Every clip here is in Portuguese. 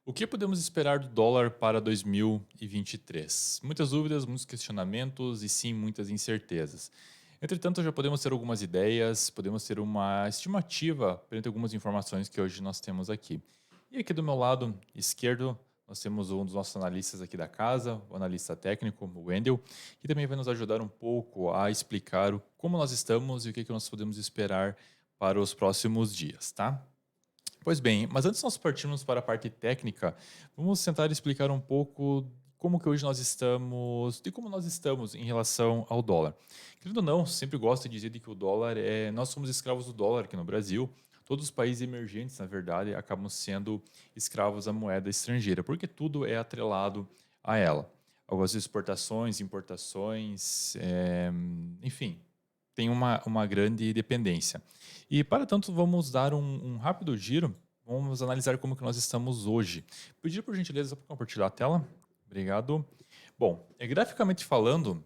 O que podemos esperar do dólar para 2023? Muitas dúvidas, muitos questionamentos e sim muitas incertezas. Entretanto, já podemos ter algumas ideias, podemos ter uma estimativa perante algumas informações que hoje nós temos aqui. E aqui do meu lado esquerdo, nós temos um dos nossos analistas aqui da casa, o analista técnico, o Wendel, que também vai nos ajudar um pouco a explicar como nós estamos e o que nós podemos esperar para os próximos dias, tá? Pois bem, mas antes de nós partirmos para a parte técnica, vamos tentar explicar um pouco como que hoje nós estamos, de como nós estamos em relação ao dólar. Querendo ou não, sempre gosto de dizer de que o dólar nós somos escravos do dólar aqui no Brasil. Todos os países emergentes, na verdade, acabam sendo escravos da moeda estrangeira, porque tudo é atrelado a ela. Algumas exportações, importações, enfim, tem uma grande dependência. E, para tanto, vamos dar um rápido giro, vamos analisar como que nós estamos hoje. Pedir por gentileza para compartilhar a tela. Obrigado. Bom, graficamente falando,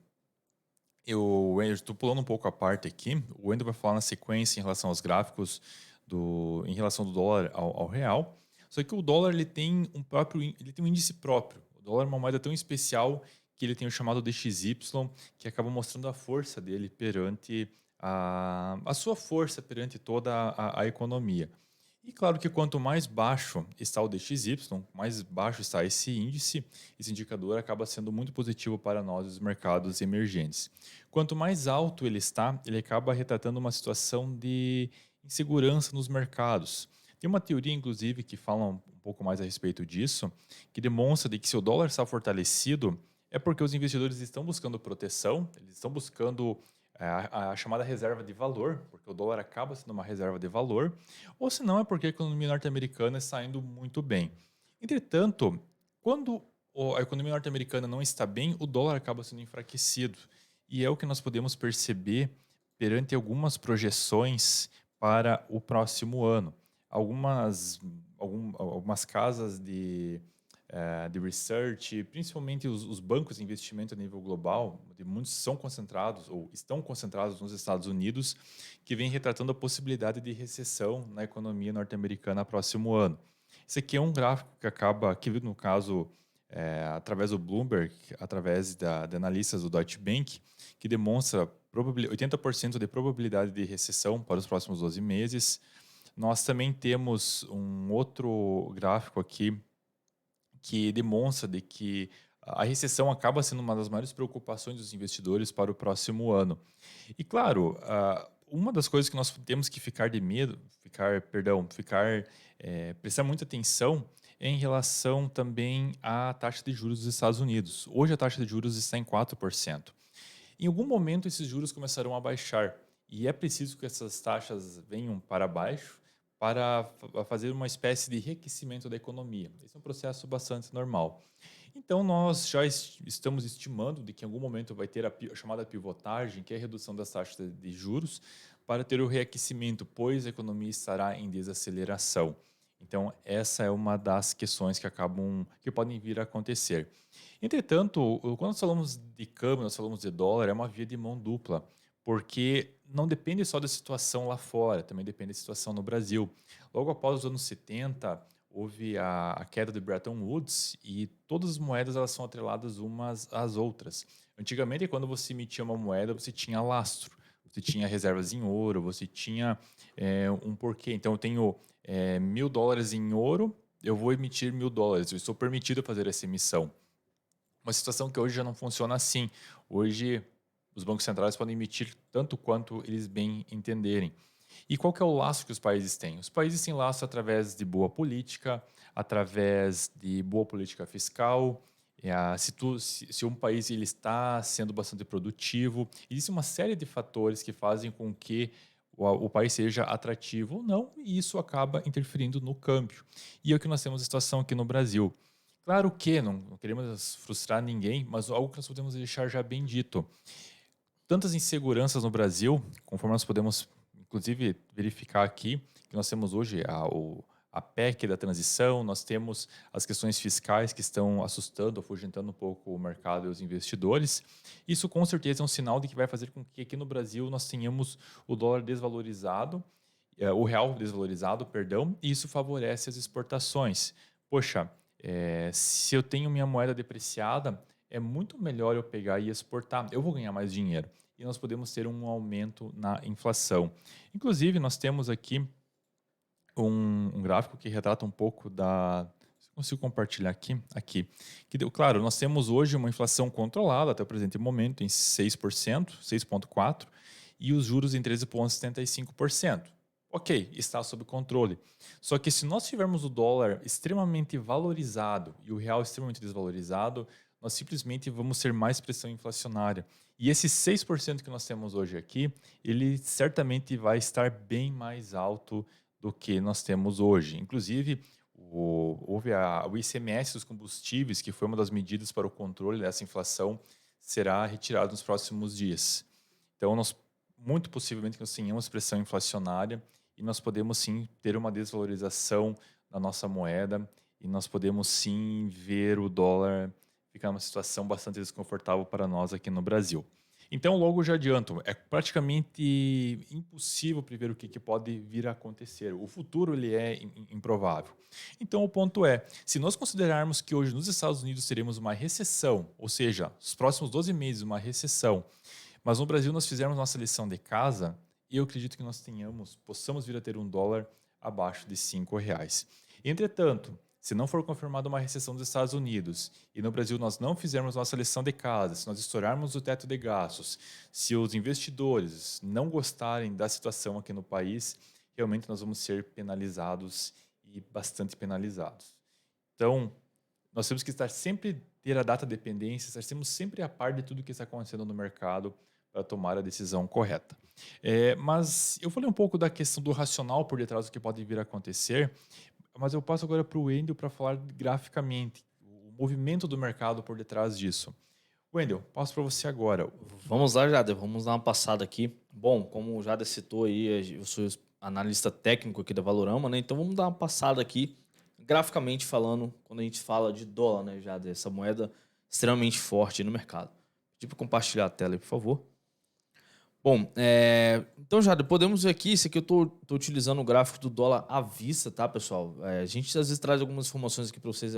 eu estou pulando um pouco a parte aqui. O Wendel vai falar na sequência em relação aos gráficos em relação do dólar ao real. Só que o dólar ele tem um índice próprio. O dólar é uma moeda tão especial que ele tem o chamado DXY, que acaba mostrando a força dele perante a sua força perante toda a economia. E claro que quanto mais baixo está o DXY, mais baixo está esse indicador acaba sendo muito positivo para nós, os mercados emergentes. Quanto mais alto ele está, ele acaba retratando uma situação de insegurança nos mercados. Tem uma teoria, inclusive, que fala um pouco mais a respeito disso, que demonstra de que se o dólar está fortalecido, é porque os investidores estão buscando proteção, eles estão buscando a chamada reserva de valor, porque o dólar acaba sendo uma reserva de valor, ou se não é porque a economia norte-americana está indo muito bem. Entretanto, quando a economia norte-americana não está bem, o dólar acaba sendo enfraquecido. E é o que nós podemos perceber perante algumas projeções para o próximo ano. Algumas casas de research, principalmente os bancos de investimento a nível global, de muitos são concentrados ou estão concentrados nos Estados Unidos, que vem retratando a possibilidade de recessão na economia norte-americana no próximo ano. Esse aqui é um gráfico que no caso, através do Bloomberg, através de analistas do Deutsche Bank, que demonstra 80% de probabilidade de recessão para os próximos 12 meses. Nós também temos um outro gráfico aqui que demonstra de que a recessão acaba sendo uma das maiores preocupações dos investidores para o próximo ano. E claro, uma das coisas que nós temos que ficar de medo, prestar muita atenção é em relação também à taxa de juros dos Estados Unidos. Hoje a taxa de juros está em 4%. Em algum momento esses juros começarão a baixar e é preciso que essas taxas venham para baixo para fazer uma espécie de reaquecimento da economia. Esse é um processo bastante normal. Então, nós já estamos estimando de que em algum momento vai ter a chamada pivotagem, que é a redução das taxas de juros, para ter o reaquecimento, pois a economia estará em desaceleração. Então, essa é uma das questões que podem vir a acontecer. Entretanto, quando nós falamos de câmbio, nós falamos de dólar, é uma via de mão dupla, porque não depende só da situação lá fora, também depende da situação no Brasil. Logo após os anos 70, houve a queda de Bretton Woods e todas as moedas elas são atreladas umas às outras. Antigamente, quando você emitia uma moeda, você tinha lastro, você tinha reservas em ouro, você tinha um porquê. Então, eu tenho $1.000 em ouro, eu vou emitir $1.000, eu estou permitido fazer essa emissão. Uma situação que hoje já não funciona assim. Hoje, os bancos centrais podem emitir tanto quanto eles bem entenderem. E qual que é o laço que os países têm? Os países têm laço através de boa política, através de boa política fiscal. Se um país ele está sendo bastante produtivo, existe uma série de fatores que fazem com que o país seja atrativo ou não, e isso acaba interferindo no câmbio. E é o que nós temos a situação aqui no Brasil. Claro que não queremos frustrar ninguém, mas algo que nós podemos deixar já bem dito. Tantas inseguranças no Brasil, conforme nós podemos, inclusive, verificar aqui, que nós temos hoje a PEC da transição, nós temos as questões fiscais que estão assustando, afugentando um pouco o mercado e os investidores. Isso, com certeza, é um sinal de que vai fazer com que aqui no Brasil nós tenhamos o dólar desvalorizado, o real desvalorizado, perdão, e isso favorece as exportações. Poxa, Se eu tenho minha moeda depreciada, é muito melhor eu pegar e exportar. Eu vou ganhar mais dinheiro. E nós podemos ter um aumento na inflação. Inclusive, nós temos aqui um gráfico que retrata um pouco da. Se eu consigo compartilhar aqui. Aqui. Que deu, claro, nós temos hoje uma inflação controlada até o presente momento em 6%, 6,4%, e os juros em 13,75%. Ok, está sob controle. Só que se nós tivermos o dólar extremamente valorizado e o real extremamente desvalorizado, nós simplesmente vamos ter mais pressão inflacionária. E esse 6% que nós temos hoje aqui, ele certamente vai estar bem mais alto do que nós temos hoje. Inclusive, houve o ICMS dos combustíveis, que foi uma das medidas para o controle dessa inflação, será retirado nos próximos dias. Então, muito possivelmente nós tenhamos pressão inflacionária e nós podemos sim ter uma desvalorização da nossa moeda e nós podemos sim ver o dólar ficar numa situação bastante desconfortável para nós aqui no Brasil. Então, logo já adianto, é praticamente impossível prever o que pode vir a acontecer. O futuro ele é improvável. Então, o ponto é, se nós considerarmos que hoje nos Estados Unidos teremos uma recessão, ou seja, os próximos 12 meses uma recessão, mas no Brasil nós fizermos nossa lição de casa, eu acredito que nós possamos vir a ter um dólar abaixo de R$ 5. Entretanto, se não for confirmada uma recessão dos Estados Unidos e no Brasil nós não fizermos nossa lição de casa, se nós estourarmos o teto de gastos, se os investidores não gostarem da situação aqui no país, realmente nós vamos ser penalizados e bastante penalizados. Então, nós temos que ter a data dependência, estar sempre a par de tudo que está acontecendo no mercado para tomar a decisão correta. Mas eu falei um pouco da questão do racional por detrás do que pode vir a acontecer, mas eu passo agora para o Wendel para falar graficamente o movimento do mercado por detrás disso. Wendel, passo para você agora. Vamos lá, Jader, vamos dar uma passada aqui. Bom, como o Jader citou aí, eu sou analista técnico aqui da Valorama, né? Então vamos dar uma passada aqui, graficamente falando, quando a gente fala de dólar, né, Jader? Essa moeda extremamente forte no mercado. Pedir para compartilhar a tela aí, por favor. Bom, então, Jader, podemos ver aqui, isso aqui eu tô utilizando o gráfico do dólar à vista, tá, pessoal? A gente às vezes traz algumas informações aqui para vocês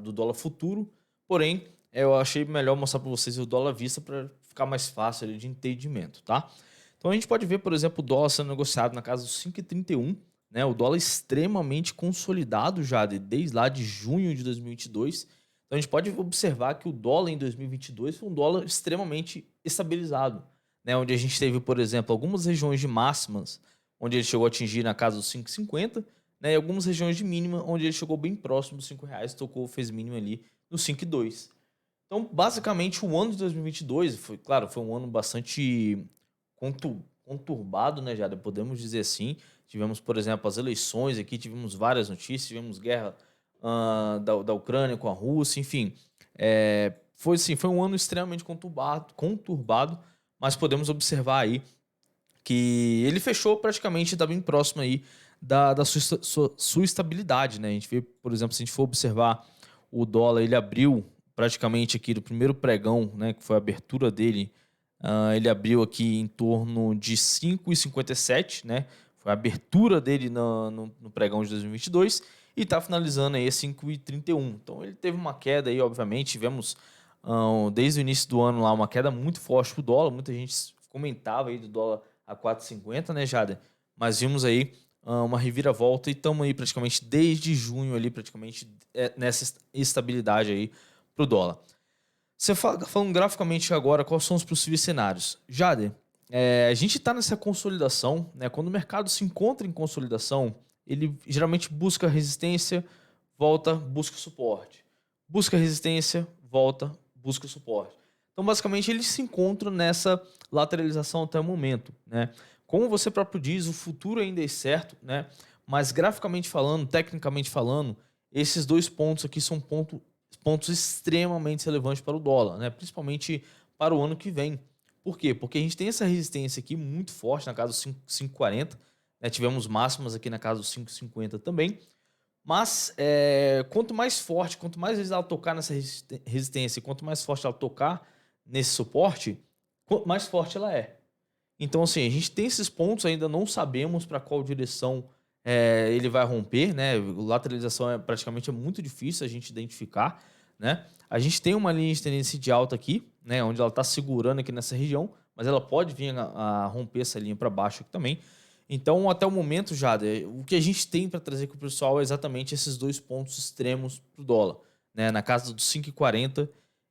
do dólar futuro, porém, eu achei melhor mostrar para vocês o dólar à vista para ficar mais fácil ali de entendimento, tá? Então a gente pode ver, por exemplo, o dólar sendo negociado na casa dos 5,31, né? O dólar extremamente consolidado já desde lá de junho de 2022. Então a gente pode observar que o dólar em 2022 foi um dólar extremamente estabilizado, né? Onde a gente teve, por exemplo, algumas regiões de máximas, onde ele chegou a atingir na casa dos 5,50, né? E algumas regiões de mínima, onde ele chegou bem próximo dos R$ 5, fez mínimo ali no 5,2. Então, basicamente, o ano de 2022 foi um ano bastante conturbado, né, Jada? Podemos dizer assim. Tivemos, por exemplo, as eleições aqui, tivemos várias notícias, tivemos guerra da Ucrânia com a Rússia, enfim. Foi um ano extremamente conturbado, mas podemos observar aí que ele fechou praticamente, está bem próximo aí da sua estabilidade, né? A gente vê, por exemplo, se a gente for observar o dólar, ele abriu praticamente aqui do primeiro pregão, né, que foi a abertura dele, ele abriu aqui em torno de 5,57, né? Foi a abertura dele no pregão de 2022 e está finalizando aí a 5,31. Então ele teve uma queda aí, obviamente, tivemos desde o início do ano lá uma queda muito forte pro dólar, muita gente comentava aí do dólar a 4,50, né, Jader? Mas vimos aí uma reviravolta e estamos aí praticamente desde junho ali, praticamente nessa estabilidade aí pro dólar. Você falando graficamente agora, quais são os possíveis cenários? Jader, a gente está nessa consolidação, né? Quando o mercado se encontra em consolidação, ele geralmente busca resistência, volta, busca suporte. Busca resistência, volta, busca suporte. Então, basicamente, eles se encontram nessa lateralização até o momento, né? Como você próprio diz, o futuro ainda é certo, né? Mas graficamente falando, tecnicamente falando, esses dois pontos aqui são pontos extremamente relevantes para o dólar, né? Principalmente para o ano que vem. Por quê? Porque a gente tem essa resistência aqui muito forte na casa dos 5,40, né? Tivemos máximas aqui na casa dos 5,50 também. Mas quanto mais forte, quanto mais vezes ela tocar nessa resistência, quanto mais forte ela tocar nesse suporte, mais forte ela é. Então, assim, a gente tem esses pontos, ainda não sabemos para qual direção ele vai romper, né? Lateralização praticamente é muito difícil a gente identificar, né? A gente tem uma linha de tendência de alta aqui, né? Onde ela está segurando aqui nessa região, mas ela pode vir a romper essa linha para baixo aqui também. Então, até o momento, Jader, o que a gente tem para trazer com o pessoal é exatamente esses dois pontos extremos para o dólar, né? Na casa dos 5,40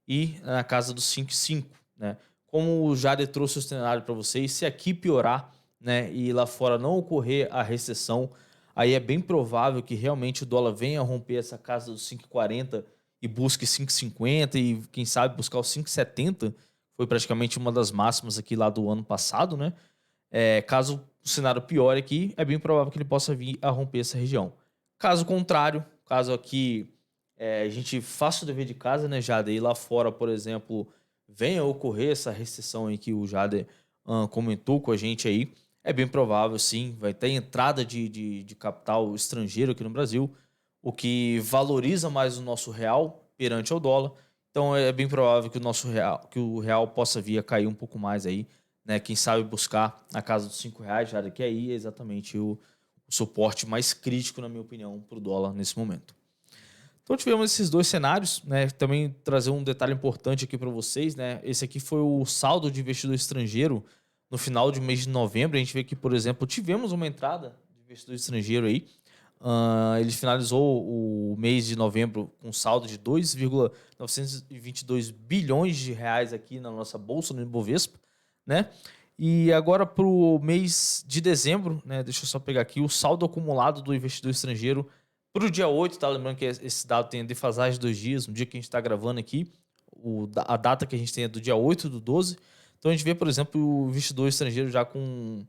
e na casa dos 5,5, né? Como o Jader trouxe o cenário para vocês, se aqui piorar, né, e lá fora não ocorrer a recessão, aí é bem provável que realmente o dólar venha a romper essa casa dos 5,40 e busque 5,50 e quem sabe buscar os 5,70, foi praticamente uma das máximas aqui lá do ano passado, né? Caso o cenário piore aqui, é bem provável que ele possa vir a romper essa região. Caso contrário, caso aqui a gente faça o dever de casa, né, Jader, e lá fora, por exemplo, venha a ocorrer essa recessão aí que o Jader comentou com a gente aí, é bem provável, sim, vai ter entrada de capital estrangeiro aqui no Brasil, o que valoriza mais o nosso real perante ao dólar. Então é bem provável que o real possa vir a cair um pouco mais aí, né? Quem sabe buscar na casa dos R$ 5, já que aí é exatamente o suporte mais crítico, na minha opinião, para o dólar nesse momento. Então tivemos esses dois cenários, né? Também trazer um detalhe importante aqui para vocês, né? Esse aqui foi o saldo de investidor estrangeiro no final de mês de novembro. A gente vê que, por exemplo, tivemos uma entrada de investidor estrangeiro aí. Ele finalizou o mês de novembro com saldo de 2,922 bilhões de reais aqui na nossa bolsa, no Ibovespa, né? E agora para o mês de dezembro, né? Deixa eu só pegar aqui o saldo acumulado do investidor estrangeiro para o dia 8, tá? Lembrando que esse dado tem a defasagem de 2 dias, no dia que a gente está gravando aqui, a data que a gente tem é do dia 8/12. Então a gente vê, por exemplo, o investidor estrangeiro já com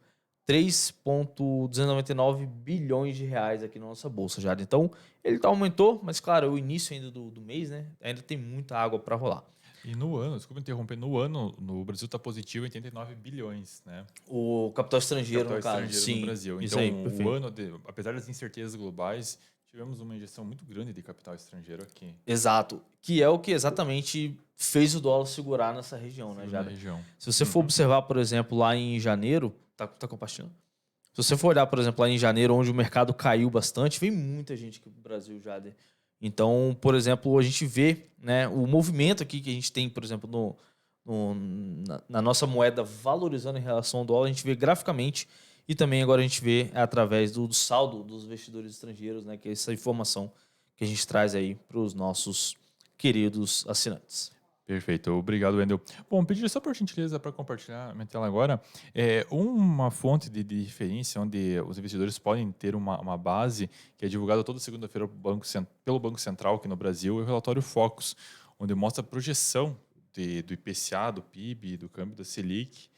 3,299 bilhões de reais aqui na nossa bolsa já. Então ele aumentou, mas claro, é o início ainda do mês, né? Ainda tem muita água para rolar. E no ano, desculpa interromper, no ano, no Brasil está positivo 89 bilhões, né? O capital estrangeiro, Capital no caso, estrangeiro no sim. Brasil. Isso Então, aí, o perfeito. ano, apesar das incertezas globais, tivemos uma injeção muito grande de capital estrangeiro aqui, Exato. Que é o que exatamente fez o dólar segurar nessa região, né, segunda Jada? região. Se você for observar, por exemplo, lá em janeiro, tá compartilhando? Se você for olhar, por exemplo, lá em janeiro, onde o mercado caiu bastante, vem muita gente aqui pro Brasil, Jader. Então, por exemplo, a gente vê, né, o movimento aqui que a gente tem, por exemplo, na nossa moeda valorizando em relação ao dólar, a gente vê graficamente e também agora a gente vê através do saldo dos investidores estrangeiros, né, que é essa informação que a gente traz aí para os nossos queridos assinantes. Perfeito, obrigado, Wendel. Bom, pedir só por gentileza para compartilhar minha tela agora. Uma fonte de referência onde os investidores podem ter uma base que é divulgada toda segunda-feira pelo Banco Central aqui no Brasil, é o relatório Focus, onde mostra a projeção do IPCA, do PIB, do câmbio da Selic,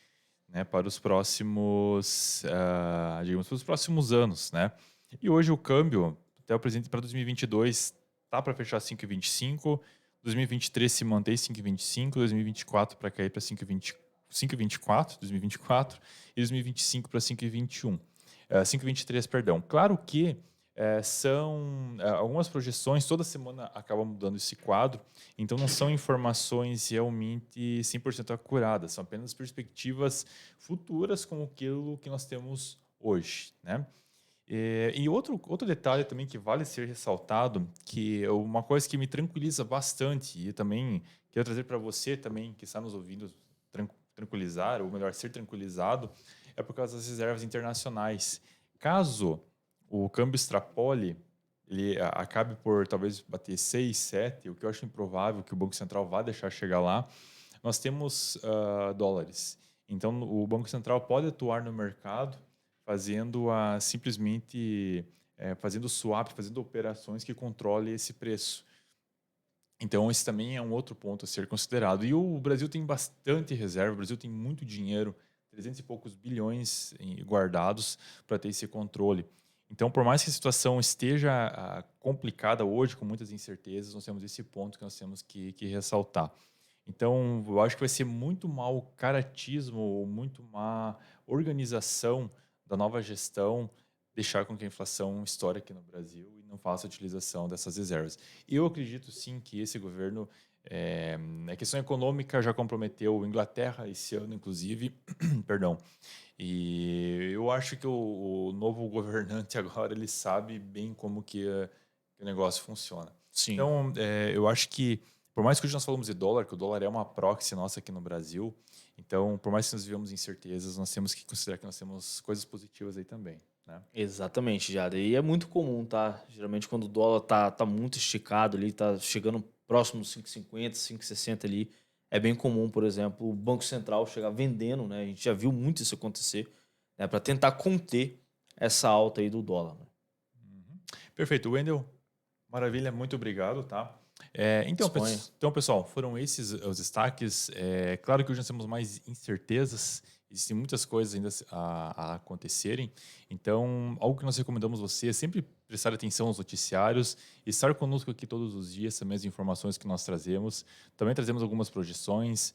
né, para os próximos, digamos, para os próximos anos, né? E hoje o câmbio, até o presente para 2022, tá para fechar 5,25, 2023 se mantém 5,25, 2024 para cair para 5,24, 2024 e 2025 para 5,21. 5,23, perdão. Claro que são algumas projeções, toda semana acaba mudando esse quadro, então não são informações realmente 100% acuradas, são apenas perspectivas futuras com aquilo que nós temos hoje, né? E outro detalhe também que vale ser ressaltado, que é uma coisa que me tranquiliza bastante e também quero trazer para você também que está nos ouvindo tranquilizar, ou melhor, ser tranquilizado, é por causa das reservas internacionais. Caso o câmbio extrapole, ele acabe por talvez bater 6, 7, o que eu acho improvável que o Banco Central vá deixar chegar lá, nós temos dólares. Então, o Banco Central pode atuar no mercado fazendo simplesmente fazendo swap, fazendo operações que controle esse preço. Então, esse também é um outro ponto a ser considerado. E o Brasil tem bastante reserva, o Brasil tem muito dinheiro, 300 e poucos bilhões guardados para ter esse controle. Então, por mais que a situação esteja complicada hoje, com muitas incertezas, nós temos esse ponto que nós temos que ressaltar. Então, eu acho que vai ser muito mau caratismo, ou muito má organização da nova gestão deixar com que a inflação estoure aqui no Brasil e não faça a utilização dessas reservas. Eu acredito sim que esse governo A questão econômica já comprometeu a Inglaterra esse ano, inclusive, perdão. E eu acho que o novo governante agora ele sabe bem como que o negócio funciona. Sim. Então, eu acho que, por mais que hoje nós falamos de dólar, que o dólar é uma proxy nossa aqui no Brasil, então, por mais que nós vivamos incertezas, nós temos que considerar que nós temos coisas positivas aí também, né? Exatamente, Jada. E é muito comum, tá? Geralmente quando o dólar tá muito esticado ali, tá chegando próximo dos 5,50, 5,60 ali, é bem comum, por exemplo, o Banco Central chegar vendendo, né? A gente já viu muito isso acontecer, né? Para tentar conter essa alta aí do dólar, né? Uhum. Perfeito, Wendel. Maravilha, muito obrigado, tá? Disponha. Então, pessoal, foram esses os destaques. Claro que hoje nós temos mais incertezas, existem muitas coisas ainda a acontecerem. Então, algo que nós recomendamos você é sempre prestar atenção aos noticiários e estar conosco aqui todos os dias, também as informações que nós trazemos. Também trazemos algumas projeções,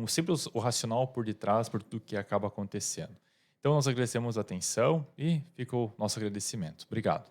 sempre o racional por detrás, por tudo que acaba acontecendo. Então, nós agradecemos a atenção e fica o nosso agradecimento. Obrigado.